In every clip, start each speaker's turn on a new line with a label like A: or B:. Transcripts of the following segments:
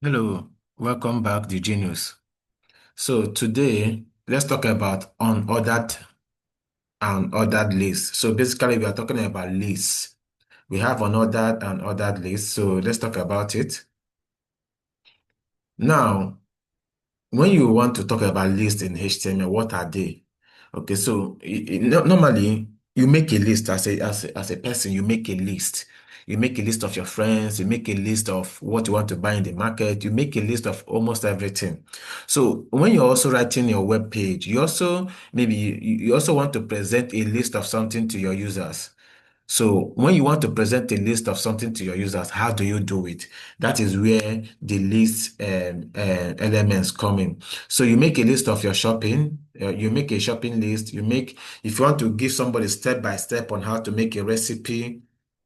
A: Hello, welcome back, the Genius. So today, let's talk about unordered and ordered lists. So basically, we are talking about lists. We have unordered and ordered lists. So let's talk about it. Now, when you want to talk about lists in HTML, what are they? Okay, so normally you make a list as a person, you make a list. You make a list of your friends, you make a list of what you want to buy in the market, you make a list of almost everything. So when you're also writing your web page, you also maybe you also want to present a list of something to your users. So when you want to present a list of something to your users, how do you do it? That is where the list elements come in. So you make a list of your shopping. You make a shopping list. If you want to give somebody step by step on how to make a recipe,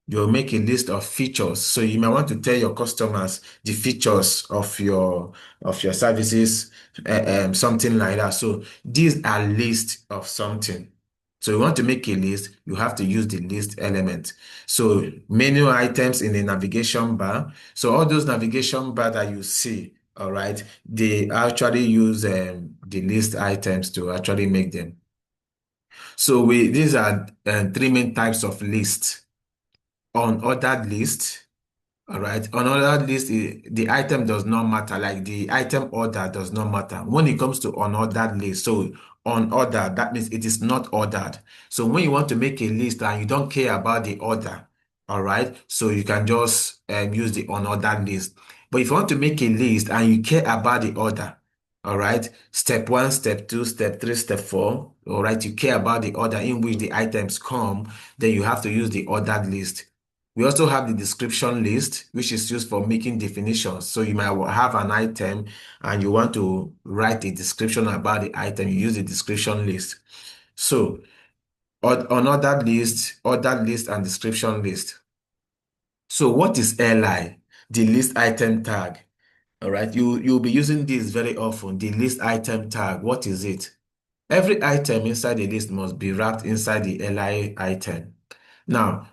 A: you'll make a list of features. So you might want to tell your customers the features of your services, something like that. So these are lists of something. So you want to make a list, you have to use the list element. So menu items in the navigation bar. So all those navigation bar that you see, all right, they actually use the list items to actually make them. So these are three main types of list. Unordered list, all right. Another list, the item does not matter. Like the item order does not matter when it comes to unordered list. So unordered, that means it is not ordered. So when you want to make a list and you don't care about the order, all right. So you can just use the unordered list. But if you want to make a list and you care about the order, all right. Step one, step two, step three, step four. All right. You care about the order in which the items come, then you have to use the ordered list. We also have the description list, which is used for making definitions. So you might have an item and you want to write a description about the item, you use the description list. So ordered list and description list. So what is LI? The list item tag. All right, you'll be using this very often. The list item tag. What is it? Every item inside the list must be wrapped inside the li item. Now,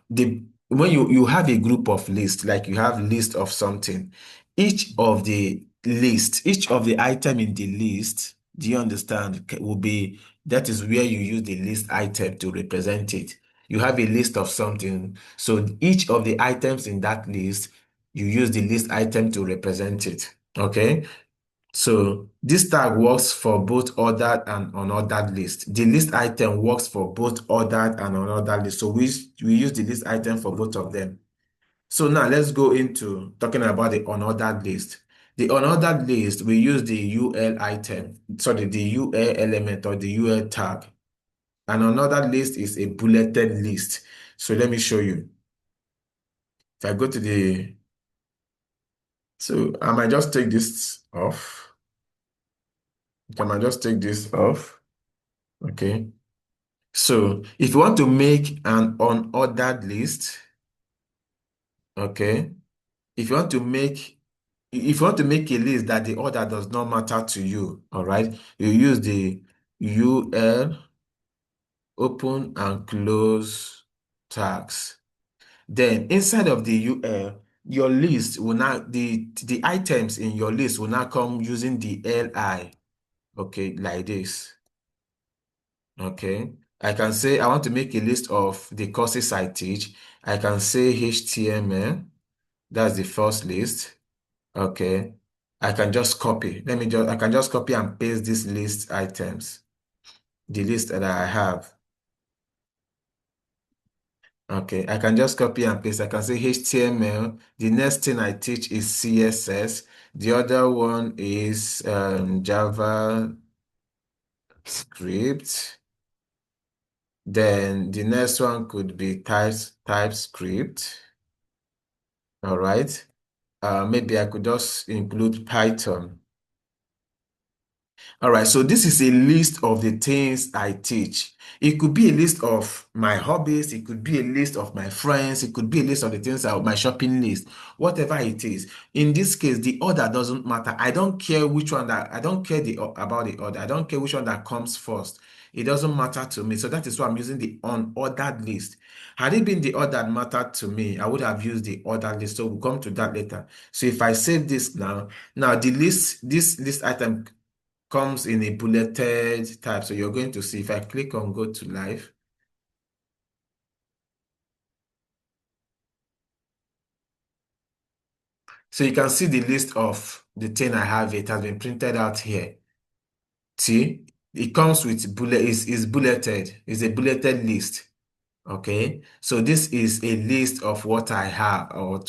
A: when you have a group of lists, like you have list of something, each of the item in the list, do you understand, will be, that is where you use the list item to represent it. You have a list of something, so each of the items in that list, you use the list item to represent it. Okay? So this tag works for both ordered and unordered list. The list item works for both ordered and unordered list. So we use the list item for both of them. So now let's go into talking about the unordered list. The unordered list, we use the UL item, sorry, the UL element or the UL tag. An unordered list is a bulleted list. So let me show you. If I go to so I might just take this off. I might just take this off. Okay. So if you want to make an unordered list, okay, if you want to make a list that the order does not matter to you, all right, you use the UL open and close tags. Then inside of the UL, your list will now the items in your list will now come using the LI, okay, like this. Okay. I can say I want to make a list of the courses I teach. I can say HTML. That's the first list. Okay. I can just copy. I can just copy and paste these list items, the list that I have. Okay. I can just copy and paste. I can say HTML. The next thing I teach is CSS. The other one is JavaScript. Then the next one could be TypeScript. All right. Maybe I could just include Python. All right. So this is a list of the things I teach. It could be a list of my hobbies. It could be a list of my friends. It could be a list of the things out my shopping list, whatever it is. In this case, the order doesn't matter. I don't care which one that, I don't care about the order. I don't care which one that comes first. it doesn't matter to me. So that is why I'm using the unordered list. Had it been the ordered mattered to me, I would have used the ordered list. So we'll come to that later. So if I save this now the list, this list item comes in a bulleted type. So you're going to see if I click on go to live. So you can see the list of the thing I have. It has been printed out here. See, it comes with is bulleted. It's a bulleted list. Okay. So this is a list of what I have or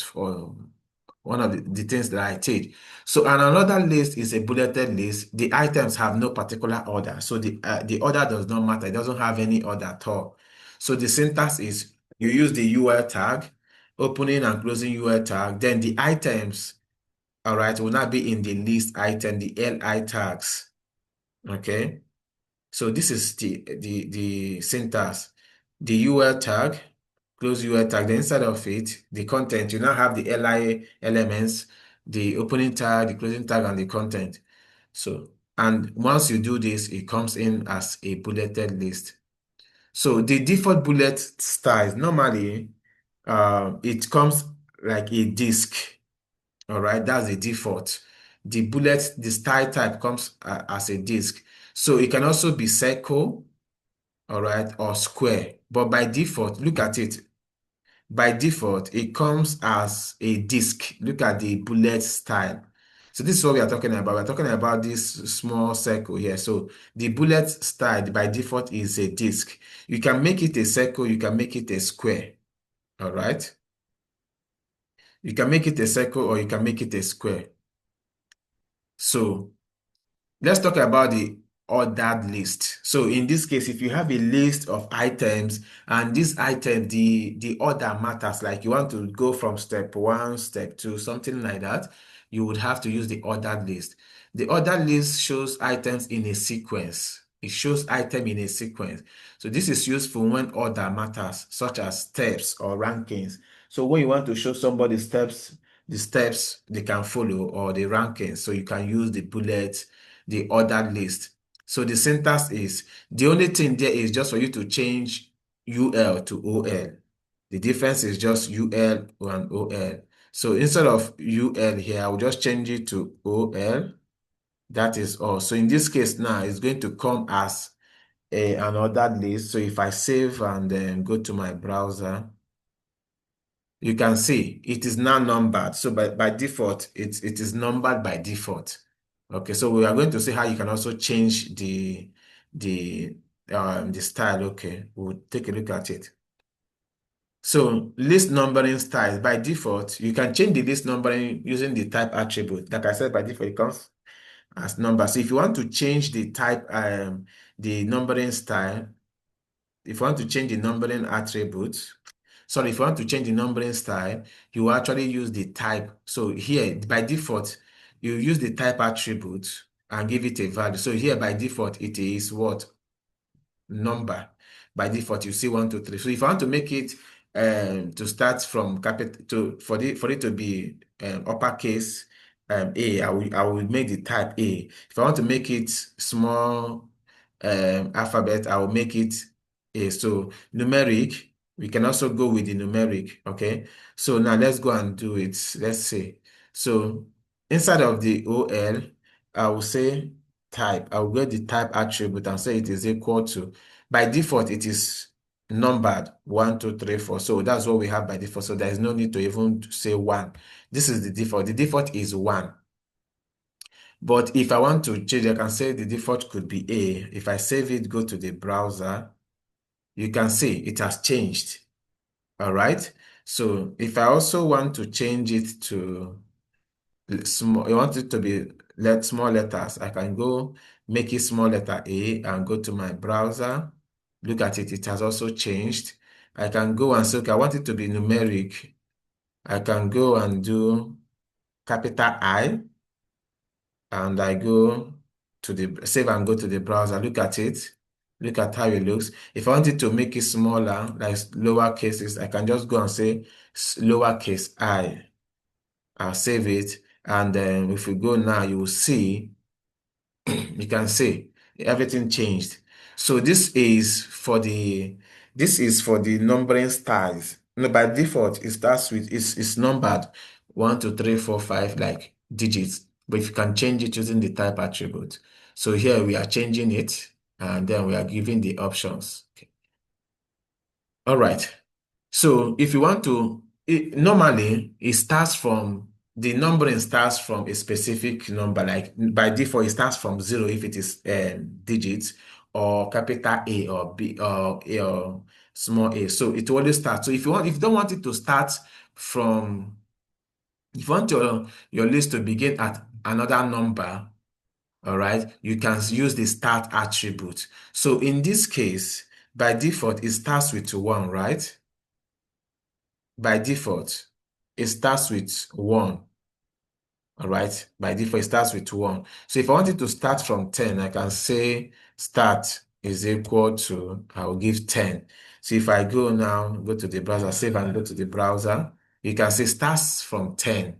A: one of the things that I take. So and another list is a bulleted list. The items have no particular order. So the order does not matter. It doesn't have any order at all. So the syntax is you use the UL tag, opening and closing UL tag. Then the items, all right, will not be in the list item, the LI tags. Okay. So this is the syntax. The UL tag, close UL tag. Then inside of it, the content, you now have the LI elements, the opening tag, the closing tag, and the content. So, and once you do this, it comes in as a bulleted list. So the default bullet styles, normally, it comes like a disk. All right, that's the default. The style type comes as a disk. So it can also be circle, all right, or square. But by default, look at it. By default, it comes as a disk. Look at the bullet style. So this is what we are talking about. We're talking about this small circle here. So the bullet style by default is a disk. You can make it a circle, you can make it a square. All right. You can make it a circle or you can make it a square. So let's talk about the ordered list. So in this case, if you have a list of items and this item, the order matters, like you want to go from step one, step two, something like that, you would have to use the ordered list. The ordered list shows items in a sequence. It shows item in a sequence. So this is useful when order matters, such as steps or rankings. So when you want to show somebody steps, the steps they can follow or the rankings, so you can use the bullet, the ordered list. So the syntax is the only thing there is just for you to change UL to OL. The difference is just UL and OL. So instead of UL here, I will just change it to OL. That is all. So in this case now, it's going to come as an ordered list. So if I save and then go to my browser, you can see it is now numbered. So by default, it is numbered by default. Okay, so we are going to see how you can also change the the style. Okay, we'll take a look at it. So list numbering styles by default, you can change the list numbering using the type attribute. Like I said, by default, it comes as number. So if you want to change the type, the numbering style, if you want to change the numbering attribute, sorry, if you want to change the numbering style, you actually use the type. So here, by default, you use the type attribute and give it a value. So here, by default, it is what? Number. By default, you see 1, 2, 3. So if I want to make it to start from capital to for it to be uppercase A, I will make the type A. If I want to make it small alphabet, I will make it A. So numeric, we can also go with the numeric. Okay. So now let's go and do it. Let's see. So inside of the OL, I will say type. I will get the type attribute and say it is equal to, by default, it is numbered 1, 2, 3, 4. So that's what we have by default. So there is no need to even say 1. This is the default. The default is 1. But if I want to change, I can say the default could be A. If I save it, go to the browser, you can see it has changed. All right. So if I also want to change it to small, I want it to be small letters, I can go make it small letter A and go to my browser. Look at it, it has also changed. I can go and say, okay, I want it to be numeric. I can go and do capital I, and I go to the save and go to the browser. Look at it. Look at how it looks. If I wanted to make it smaller, like lower cases, I can just go and say lowercase I. I'll save it. And then if we go now, you will see, you can see everything changed. So this is for the numbering styles. No, by default, it starts with it's numbered 1, 2, 3, 4, 5, like digits. But if you can change it using the type attribute. So here we are changing it, and then we are giving the options. Okay. All right. So if you want to, normally it starts from the numbering starts from a specific number. Like by default, it starts from zero if it is digits, or capital A or B or A or small a. So it always starts. So if you don't want it to start from, if you want your list to begin at another number, all right, you can use the start attribute. So in this case, by default, it starts with one, right? By default, it starts with one. All right. By default, it starts with one. So if I wanted to start from 10, I can say start is equal to, I'll give 10. So if I go now, go to the browser, save and go to the browser, you can see starts from 10.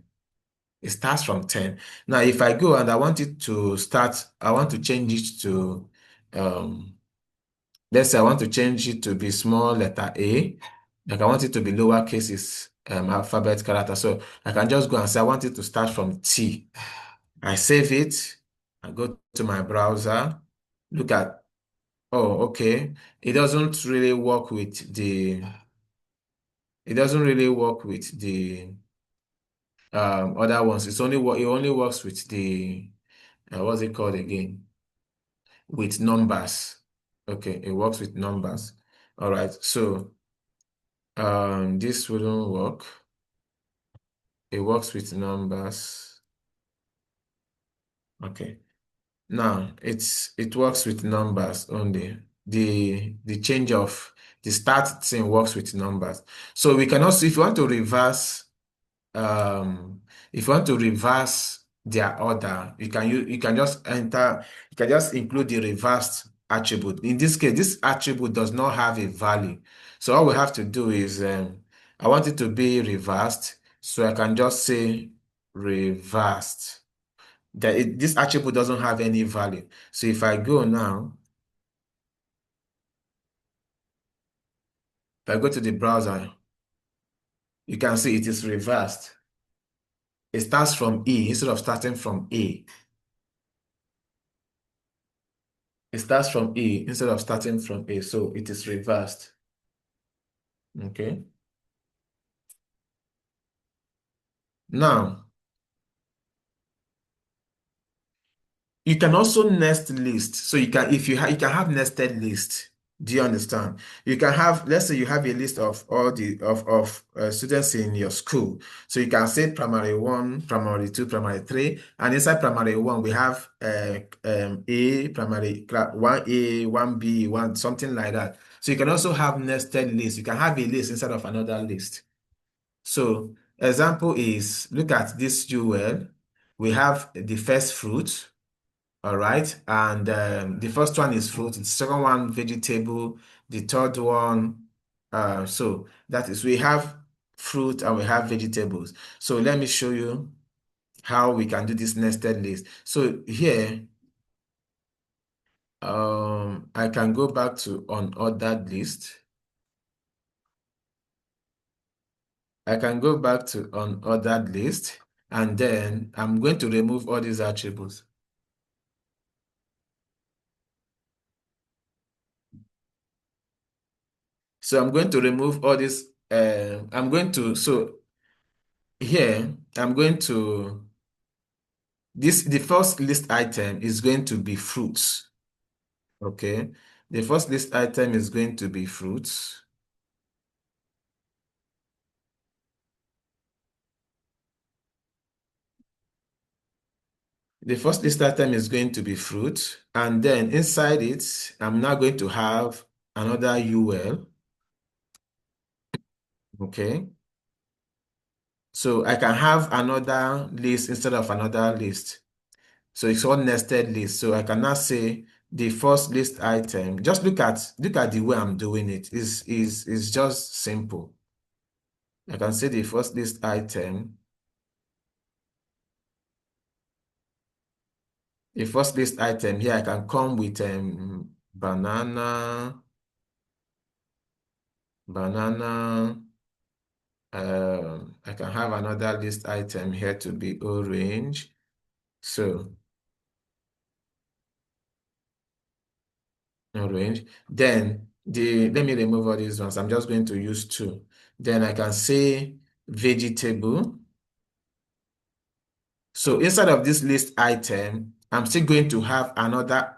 A: It starts from 10. Now, if I go and I want it to start, I want to change it to, um, let's say I want to change it to be small letter A. Like I want it to be lowercase is alphabet character. So I can just go and say I want it to start from T. I save it. I go to my browser. Look at, oh, okay. It doesn't really work with the other ones. It only works with the what's it called again? With numbers. Okay, it works with numbers. All right. So this wouldn't work. It works with numbers. Okay. Now it works with numbers only. The change of the start thing works with numbers. So we can also, um if you want to reverse their order, you can just include the reversed attribute. In this case, this attribute does not have a value. So all we have to do is I want it to be reversed. So I can just say reversed. This attribute doesn't have any value. So if I go now, if I go to the browser, you can see it is reversed. It starts from E instead of starting from A. It starts from E instead of starting from A. So it is reversed. Okay. Now, you can also nest list. So you can, if you you can have nested list. Do you understand? You can have, let's say you have a list of all the students in your school. So you can say primary one, primary two, primary three, and inside primary one we have A, primary 1A, 1B, one something like that. So you can also have nested list. You can have a list instead of another list. So example is, look at this UL. We have the first fruit. All right. And the first one is fruit, the second one, vegetable, the third one. So that is, we have fruit and we have vegetables. So let me show you how we can do this nested list. So here, I can go back to unordered list. I can go back to unordered list, and then I'm going to remove all these attributes. So I'm going to remove all this. So here, the first list item is going to be fruits. Okay. The first list item is going to be fruits. The first list item is going to be fruit. And then inside it, I'm now going to have another UL. Okay. So I can have another list instead of another list. So it's all nested list. So I can now say the first list item. Just look at the way I'm doing it. Is just simple. I can say the first list item. The first list item here, I can come with banana, banana. I can have another list item here to be orange. So orange. Then let me remove all these ones. I'm just going to use two. Then I can say vegetable. So instead of this list item, I'm still going to have another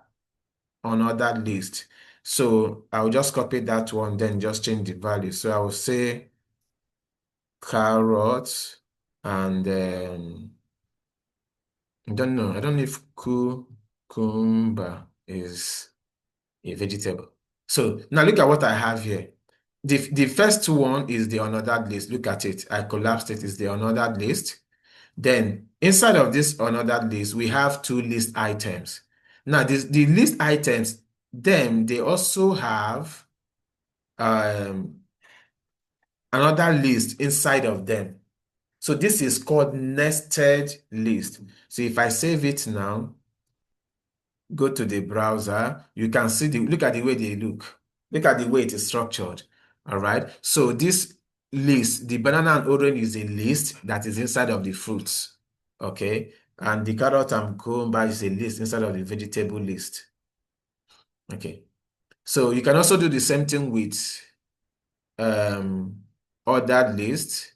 A: list. So I'll just copy that one, then just change the value. So I will say carrots and I don't know. I don't know if cucumber is a vegetable. So now look at what I have here. The first one is the unordered list. Look at it. I collapsed it. It's the unordered list. Then inside of this unordered list, we have two list items. Now, the list items, they also have um, another list inside of them. So this is called nested list. So if I save it now, go to the browser, you can see look at the way they look. Look at the way it is structured. All right. So this list, the banana and orange is a list that is inside of the fruits. Okay. And the carrot and cucumber is a list inside of the vegetable list. Okay. So you can also do the same thing with um ordered list.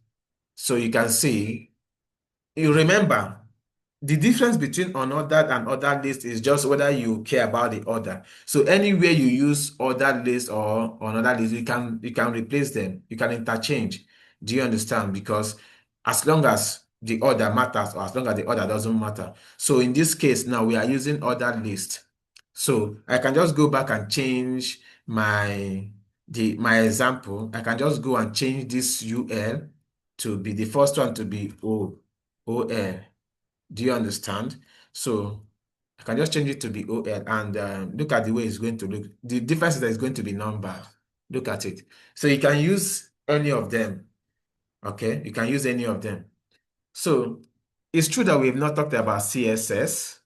A: So you can see, you remember, the difference between unordered and ordered list is just whether you care about the order. So anywhere you use ordered list or unordered list, you can replace them. You can interchange. Do you understand? Because as long as the order matters or as long as the order doesn't matter. So in this case now we are using ordered list. So I can just go back and change my example. I can just go and change this UL to be the first one to be OL. Do you understand? So I can just change it to be OL and look at the way it's going to look. The difference is that it's going to be numbered. Look at it. So you can use any of them. Okay, you can use any of them. So it's true that we've not talked about CSS.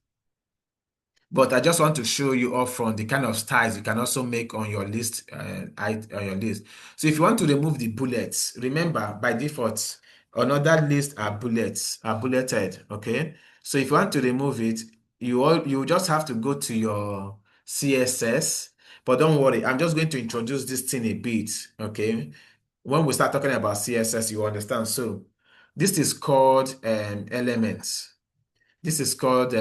A: But I just want to show you up front the kind of styles you can also make on your list. On your list. So if you want to remove the bullets, remember by default, another list are bullets, are bulleted. Okay. So if you want to remove it, you just have to go to your CSS. But don't worry, I'm just going to introduce this thing a bit. Okay. When we start talking about CSS, you understand. So this is called elements. This is called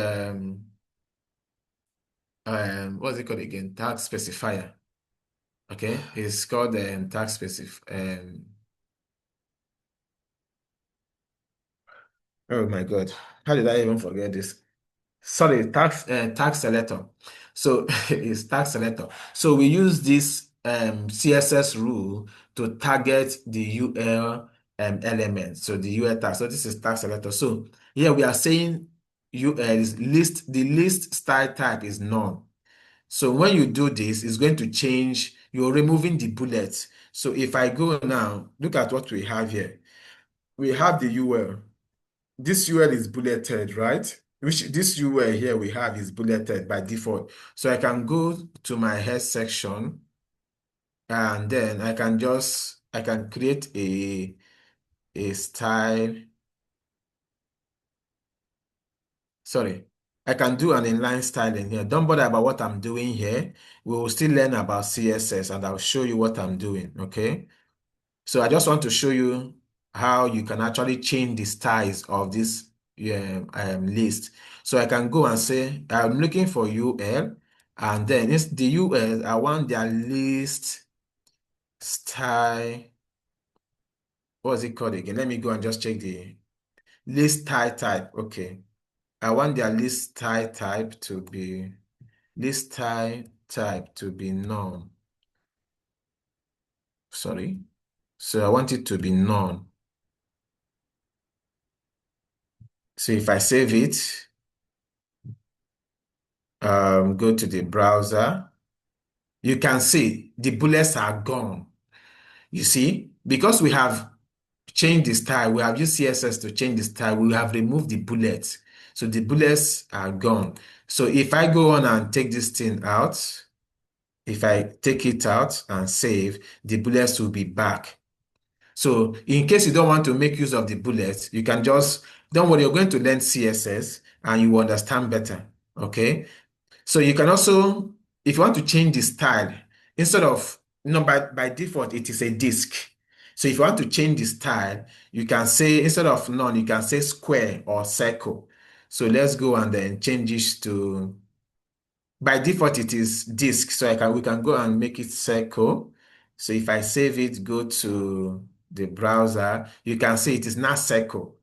A: what's it called again? Tag specifier. Okay, it's called tag oh my God, how did I even forget this? Sorry, tag selector. So it's tag selector. So we use this CSS rule to target the UL element. So the UL tag. So this is tag selector. So here we are saying UL is list. The list style type is none. So when you do this, it's going to change. You're removing the bullets. So if I go now, look at what we have here. We have the UL. This UL is bulleted, right? Which this UL here we have is bulleted by default. So I can go to my head section and then I can create a style. Sorry. I can do an inline styling here. Don't bother about what I'm doing here. We will still learn about CSS and I'll show you what I'm doing, okay? So I just want to show you how you can actually change the styles of this list. So I can go and say, I'm looking for UL, and then it's the UL, I want their list style. What's it called again? Let me go and just check the list style type. Okay. I want their list style type to be none. Sorry. So I want it to be none. So if I save it, go to the browser, you can see the bullets are gone. You see, because we have changed the style, we have used CSS to change the style, we have removed the bullets. So the bullets are gone. So if I go on and take this thing out, If I take it out and save, the bullets will be back. So in case you don't want to make use of the bullets, you can just, don't worry, you're going to learn CSS and you will understand better. Okay. So you can also, if you want to change the style, instead of, by default, it is a disk. So if you want to change the style, you can say, instead of none, you can say square or circle. So let's go and then change this to, by default, it is disk. So we can go and make it circle. So if I save it, go to the browser, you can see it is now circle.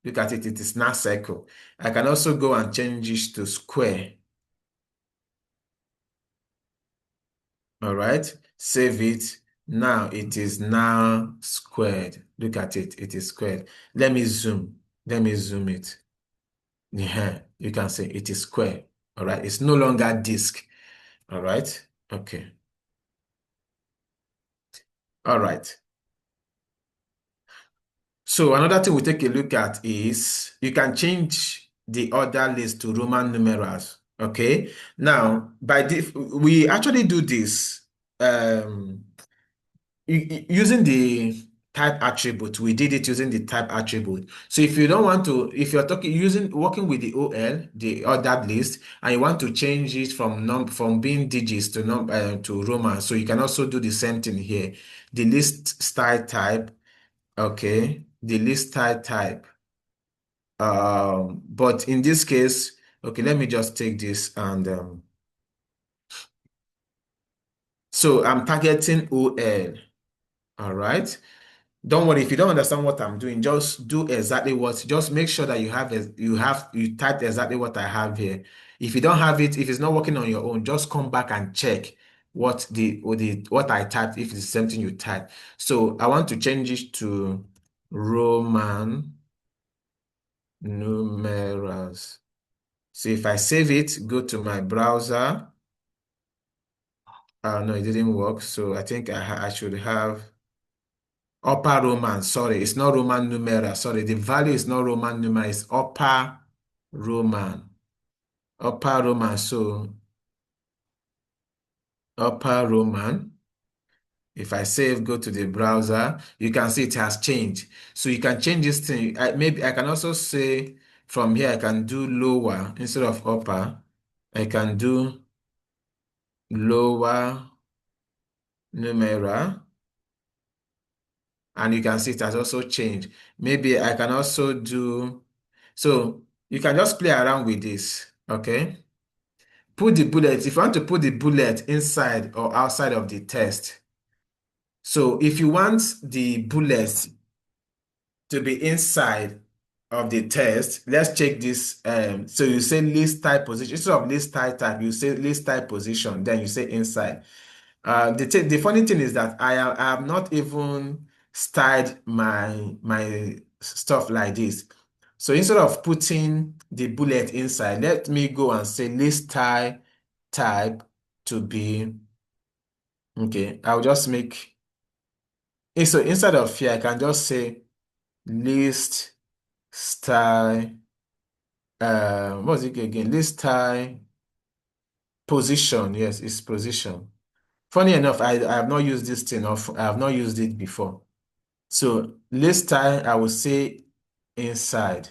A: Look at it, it is now circle. I can also go and change it to square. All right, save it. Now it is now squared. Look at it, it is squared. Let me zoom. Let me zoom it. Yeah, you can see it is square. All right, it's no longer disk. All right, okay. All right. So another thing we take a look at is you can change the order list to Roman numerals. Okay. Now, we actually do this. Um, using the type attribute. We did it using the type attribute. So if you don't want to, if you're working with the OL, the ordered list, and you want to change it from being digits to Roman, so you can also do the same thing here. The list style type, okay, the list style type. But in this case, okay, let me just take this and so I'm targeting OL. All right. Don't worry, if you don't understand what I'm doing, just do exactly just make sure that you typed exactly what I have here. If you don't have it, if it's not working on your own, just come back and check what I typed, if it's something you typed. So I want to change it to Roman numerals. So if I save it, go to my browser. No, it didn't work. So I think I should have upper Roman, sorry, it's not Roman numeral. Sorry, the value is not Roman numeral, it's upper Roman. Upper Roman, so upper Roman. If I save, go to the browser, you can see it has changed. So you can change this thing. Maybe I can also say from here, I can do lower instead of upper. I can do lower numeral. And you can see it has also changed. Maybe I can also do, so you can just play around with this, okay? Put the bullet, if you want to put the bullet inside or outside of the text. So if you want the bullets to be inside of the text, let's check this. So you say list type position, instead of list type, you say list type position, then you say inside. The funny thing is that I have not even styled my stuff like this. So instead of putting the bullet inside, let me go and say list type to be, okay, I'll just make, so instead of here, I can just say list style, what's it again? List style position. Yes, it's position. Funny enough, I have not used this thing, or I have not used it before. So list style, I will say inside.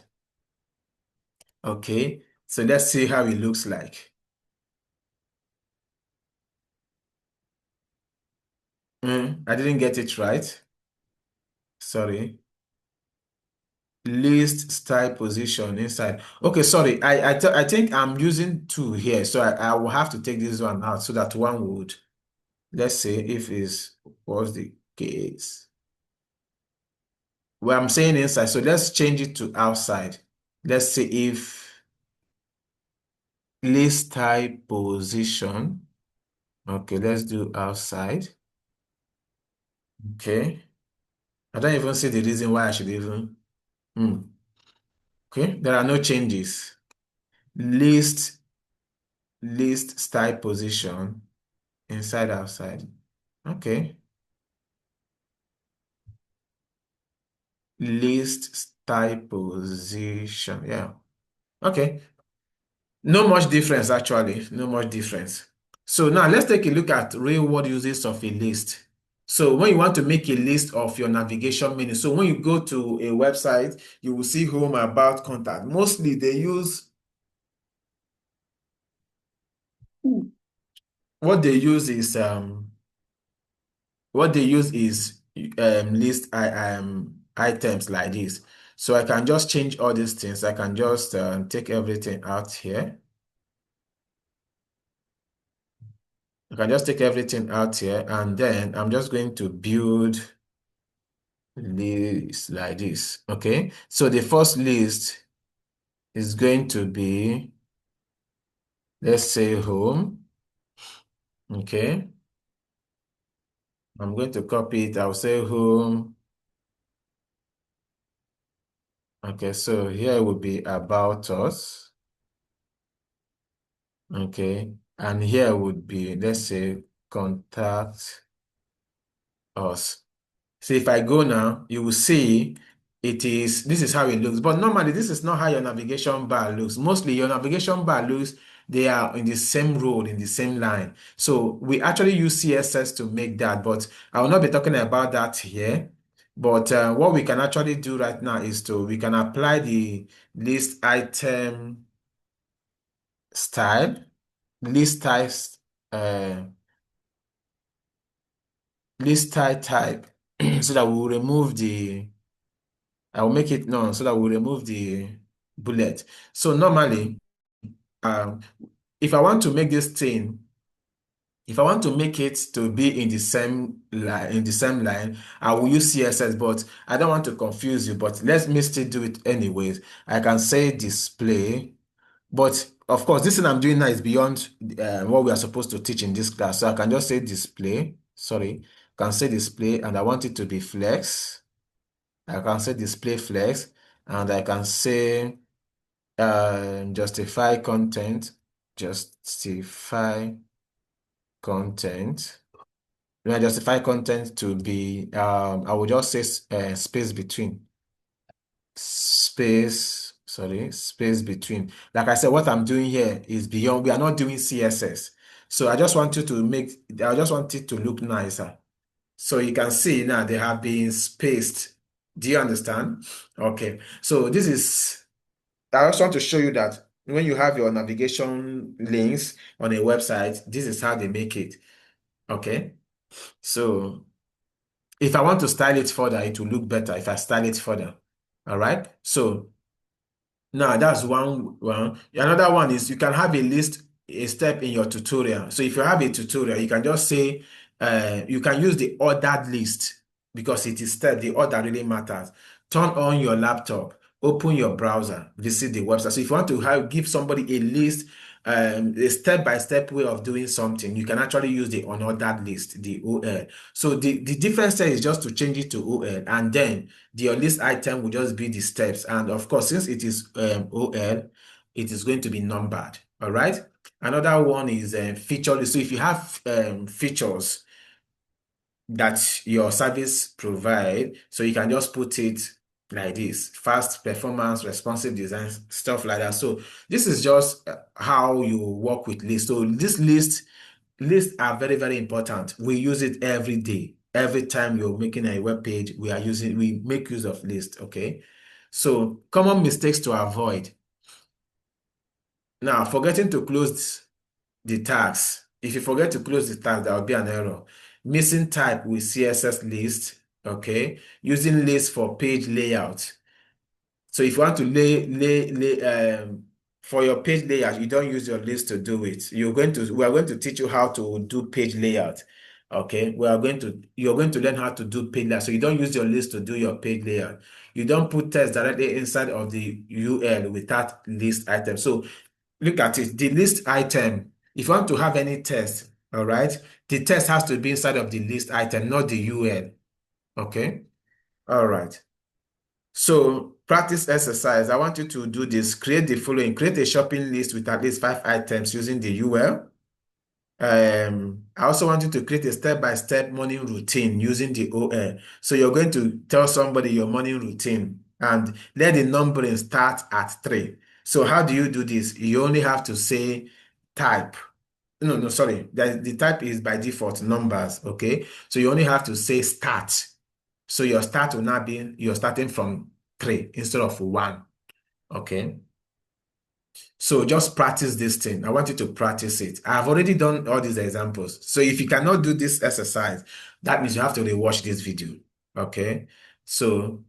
A: Okay, so let's see how it looks like. I didn't get it right. Sorry. List style position inside. Okay, sorry. I think I'm using two here, so I will have to take this one out so that one would. Let's say if is was the case. Well, I'm saying inside, so let's change it to outside. Let's say if list type position. Okay, let's do outside. Okay. I don't even see the reason why I should even. Hmm. Okay, there are no changes. List style position inside outside. Okay. List style position. Yeah. Okay. No much difference actually. No much difference. So now let's take a look at real world uses of a list. So when you want to make a list of your navigation menu, so when you go to a website, you will see home, about, contact. Mostly they use, what they use is list items like this. So I can just change all these things. I can just take everything out here. I can just take everything out here, and then I'm just going to build list like this. Okay. So the first list is going to be, let's say, home. Okay. I'm going to copy it. I'll say home. Okay. So here will be about us. Okay. And here would be, let's say, contact us. So if I go now, you will see this is how it looks. But normally, this is not how your navigation bar looks. Mostly, your navigation bar looks, they are in the same road, in the same line. So we actually use CSS to make that, but I will not be talking about that here. But what we can actually do right now is we can apply the list item style, list type, uh, list type, so that we will remove I will make it none so that we'll remove the bullet. So normally, um, if I want to make this thing, if I want to make it to be in the same line, I will use CSS, but I don't want to confuse you, but let me still do it anyways. I can say display, but of course, this thing I'm doing now is beyond what we are supposed to teach in this class. So I can just say display, sorry, I can say display, and I want it to be flex. I can say display flex, and I can say justify content, justify content. When I justify content to be, I will just say space between, space between. Like I said, what I'm doing here is beyond, we are not doing CSS. So I just want it to look nicer. So you can see now they have been spaced. Do you understand? Okay. So I just want to show you that when you have your navigation links on a website, this is how they make it. Okay. So if I want to style it further, it will look better if I style it further. All right. So now that's one. Another one is you can have a step in your tutorial. So if you have a tutorial, you can just say, you can use the ordered list because it is step, the order really matters. Turn on your laptop, open your browser, visit the website. So if you want to give somebody a list, a step-by-step way of doing something, you can actually use the unordered list, the OL. So the difference there is just to change it to OL, and then your list item will just be the steps. And of course, since it is OL, it is going to be numbered. All right. Another one is feature list. So if you have features that your service provide, so you can just put it like this: fast performance, responsive design, stuff like that. So this is just how you work with lists. So this lists are very, very important. We use it every day. Every time you're making a web page, we make use of lists. Okay. So common mistakes to avoid. Now, forgetting to close the tags. If you forget to close the tag, there will be an error. Missing type with CSS list. Okay. Using list for page layout. So if you want to for your page layout, you don't use your list to do it. We are going to teach you how to do page layout. Okay, you're going to learn how to do page layout. So you don't use your list to do your page layout. You don't put text directly inside of the UL without list item. So look at it, the list item. If you want to have any text, all right, the text has to be inside of the list item, not the UL. Okay, all right. So practice exercise. I want you to do this. Create the following. Create a shopping list with at least 5 items using the UL. I also want you to create a step-by-step morning routine using the OL. So you're going to tell somebody your morning routine and let the numbering start at 3. So how do you do this? You only have to say type. No, no, sorry. The type is by default numbers, okay? So you only have to say start. So your start will now be, you're starting from 3 instead of 1, okay? So just practice this thing. I want you to practice it. I've already done all these examples. So if you cannot do this exercise, that means you have to rewatch this video, okay? So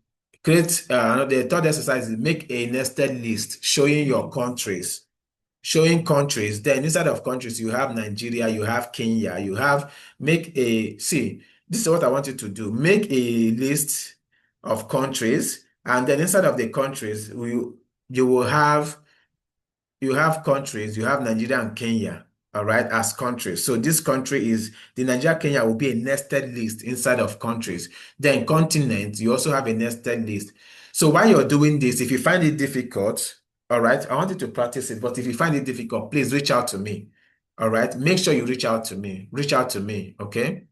A: create, the third exercise is make a nested list showing your countries. Showing countries. Then inside of countries, you have Nigeria, you have Kenya, you have, see, this is what I want you to do. Make a list of countries, and then inside of the countries, you will have, you have countries, you have Nigeria and Kenya, all right, as countries. So this country is, the Nigeria, Kenya will be a nested list inside of countries. Then continents, you also have a nested list. So while you're doing this, if you find it difficult, all right, I want you to practice it, but if you find it difficult, please reach out to me. All right, make sure you reach out to me. Reach out to me, okay?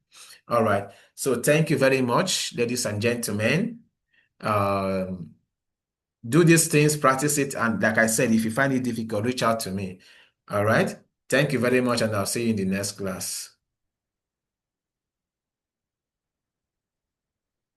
A: All right. So thank you very much, ladies and gentlemen. Um, do these things, practice it, and like I said, if you find it difficult, reach out to me. All right. Thank you very much, and I'll see you in the next class.